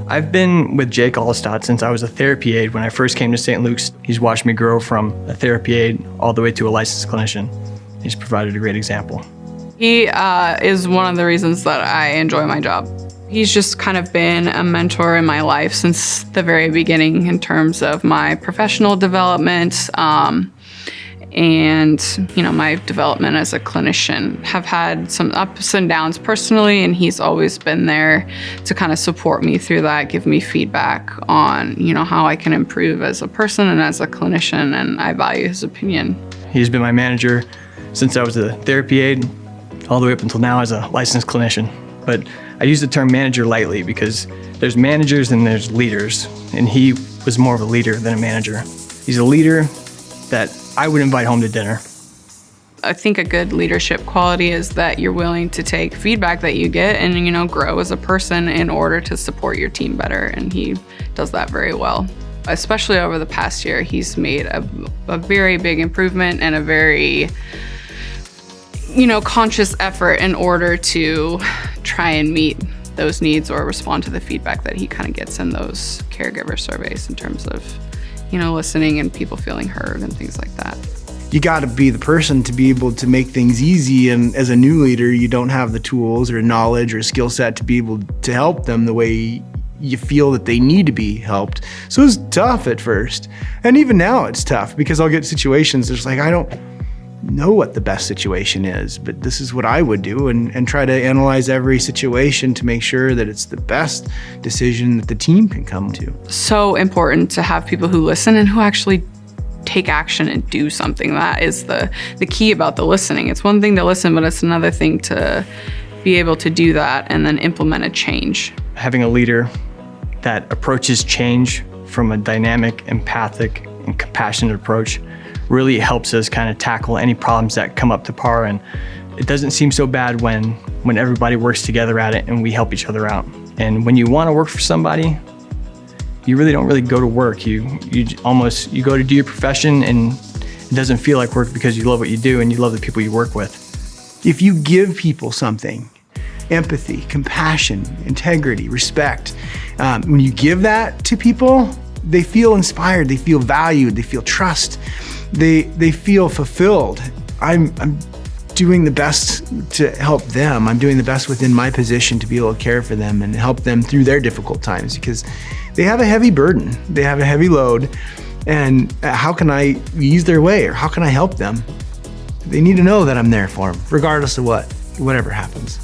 I've been with Jake Allstot since I was a therapy aide. When I first came to St. Luke's, he's watched me grow from a therapy aide all the way to a licensed clinician. He's provided a great example. He is one of the reasons that I enjoy my job. He's just kind of been a mentor in my life since the very beginning in terms of my professional development and my development as a clinician. Have had some ups and downs personally, and he's always been there to kind of support me through that, give me feedback on how I can improve as a person and as a clinician, and I value his opinion. He's been my manager since I was a therapy aide all the way up until now as a licensed clinician. But I use the term manager lightly because there's managers and there's leaders, and he was more of a leader than a manager. He's a leader that I would invite home to dinner. I think a good leadership quality is that you're willing to take feedback that you get and grow as a person in order to support your team better, and he does that very well. Especially over the past year, he's made a very big improvement and a very conscious effort in order to try and meet those needs or respond to the feedback that he kind of gets in those caregiver surveys in terms of listening and people feeling heard and things like that. You got to be the person to be able to make things easy, and as a new leader, you don't have the tools or knowledge or skill set to be able to help them the way you feel that they need to be helped. So it's tough at first, and even now it's tough because I'll get situations that's like, I don't know what the best situation is, but this is what I would do, and try to analyze every situation to make sure that it's the best decision that the team can come to. So important to have people who listen and who actually take action and do something. That is the key about the listening. It's one thing to listen, but it's another thing to be able to do that and then implement a change. Having a leader that approaches change from a dynamic, empathic, and compassionate approach really helps us kind of tackle any problems that come up to par, and it doesn't seem so bad when everybody works together at it and we help each other out. And when you want to work for somebody, you really don't really go to work. You go to do your profession, and it doesn't feel like work because you love what you do and you love the people you work with. If you give people something, empathy, compassion, integrity, respect, when you give that to people, they feel inspired, they feel valued, they feel trust, they feel fulfilled. I'm doing the best to help them. I'm doing the best within my position to be able to care for them and help them through their difficult times, because they have a heavy burden, they have a heavy load, and how can I ease their way, or how can I help them? They need to know that I'm there for them, regardless of whatever happens.